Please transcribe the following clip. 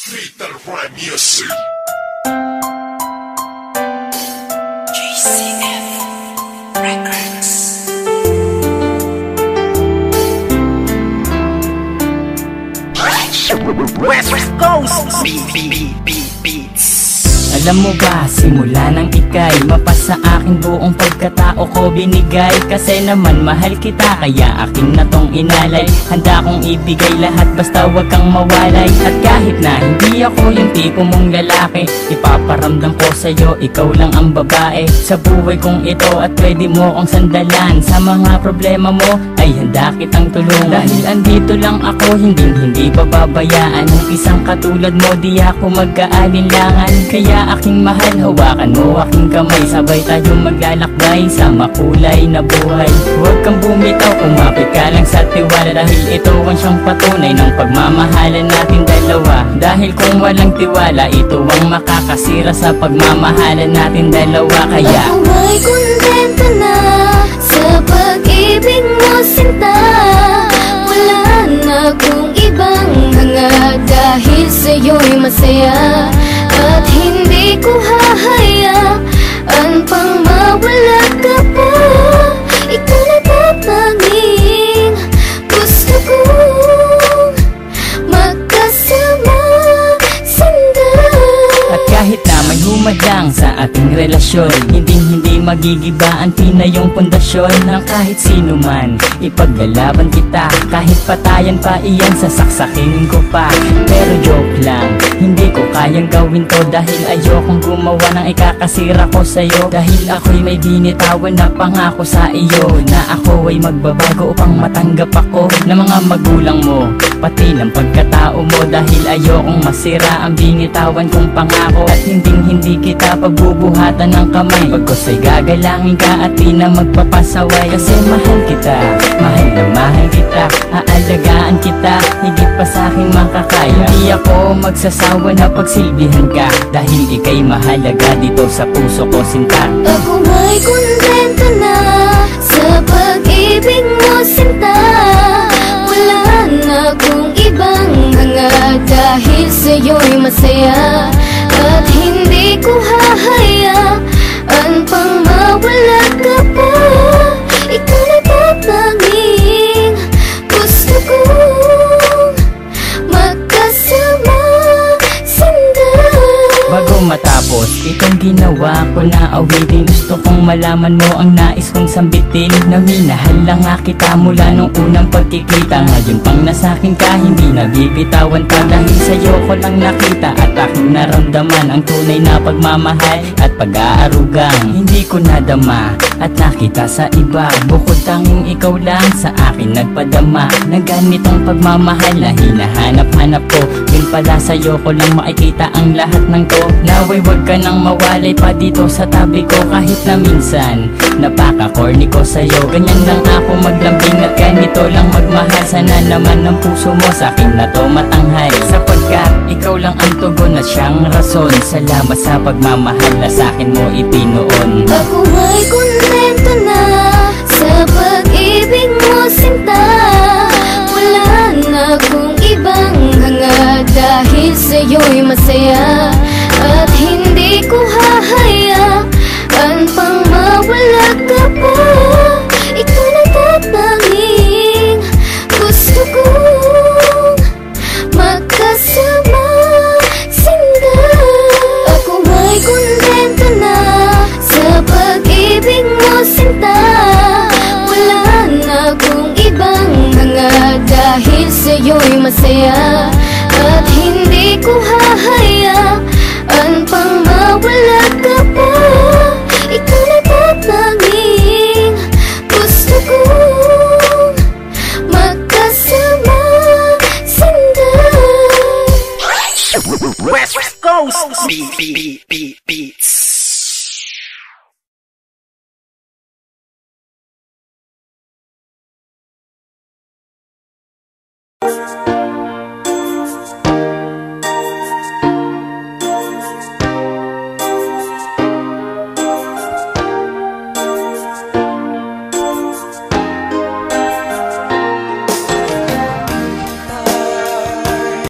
Fatal Rhyme Music. JCF Records. West Coast Beats. Alam mo ba, simula nang ika'y mapasa akin buong pagkatao ko binigay. Kasi naman mahal kita, kaya akin na tong inalay. Handa kong ibigay lahat basta wag kang mawalay. At kahit na hindi ako yung tipo mong lalaki, ipaparamdam ko sa'yo, ikaw lang ang babae sa buhay kong ito at pwede mo kong sandalan. Sa mga problema mo ay handa kitang tulungan. Dahil andito lang ako, hindi pababayaan. Ng isang katulad mo di ako mag-aalinlangan. Kaya aking mahal, hawakan mo aking kamay. Sabay tayo maglalakbay sa makulay na buhay. Huwag kang bumitaw, kumapit ka lang sa tiwala. Dahil ito ang siyang patunay ng pagmamahalan natin dalawa. Dahil kung walang tiwala, ito ang makakasira sa pagmamahalan natin dalawa. Kaya ako may kontento na sa pag-ibig mo, sinta. Wala na akong ibang hanga, dahil sa'yo'y masaya. At hindi ko hahayaan pang mawala ka pa. Ikaw na tatanging gusto kong magkasama, sandan. at kahit na may humadlang sa ating relasyon, hindi magigiba ang tinayong pundasyon ng kahit sino man. Ipaglalaban kita, kahit patayan pa iyan, sasaksakin ko pa. Pero joke lang, hindi ko kayang gawin to. Dahil ayokong gumawa ng ikakasira ko sa'yo. Dahil ako'y may binitawan na pangako sa iyo, na ako ay magbabago upang matanggap ako ng mga magulang mo, pati ng pagkatao mo. Dahil ayokong masira ang binitawan kong pangako. At hindi kita pagbubuhatan ng kamay. Pagkos ay gagalangin ka at di na magpapasaway. Kasi mahal kita, mahal na mahal kita. Aalagaan kita, higit pa sa'king makakaya. Hindi ako magsasawa na pagsilbihan ka, dahil ika'y mahalaga dito sa puso ko, sinta. Ako may kontento na sa pag-ibig mo, sinta. Wala na akong ibang hanga, dahil sa'yo'y masaya. At hindi ko hahayaan pang mawala ka pa. Ikaw na tatanging gusto kong magkasama, sandan. Bago matapos itong ginawa ko na awitin, gusto kong malaman mo ang nais kong sambitin. Na minahal lang nga kita mula nung unang pagkikita. Ngayon pang nasakin ka, hindi nabibitawan pa. Dahil sa'yo ko lang nakita at aking naramdaman ang tunay na pagmamahal at pag-aarugang hindi ko nadama at nakita sa iba. Bukod tanging ikaw lang sa akin nagpadama ng ganitong pagmamahal na hinahanap-hanap ko. Yun pala sa'yo ko lang makikita ang lahat ng to. Naway wag ka nang mawalay pa dito sa tabi ko. Kahit na minsan napaka-corny ko sa'yo, ganyan lang ako maglambing at ganito lang magmahal. Sana naman ng puso mo sa'kin na to matanghal, sapagkat ikaw lang ang tugon at siyang rason. Salamat sa pagmamahal na sa'kin mo ipinoon. Ako may kontento na sa pag-ibig mo, sinta. Wala na akong ibang hanga, dahil sa'yo'y masaya. At hindi ko hahayaan pang mawala ka pa. Ikaw na tatanging gusto kong magkasama, sandan. Ako may kontento na sa pag-ibig mo, sinta. Wala na akong ibang hanga, dahil sa'yo'y masaya. At hindi ko hahayaan pang mawala ka pa. Ikaw na tatanging gusto kong magkasama, sandan. West Coast Beats.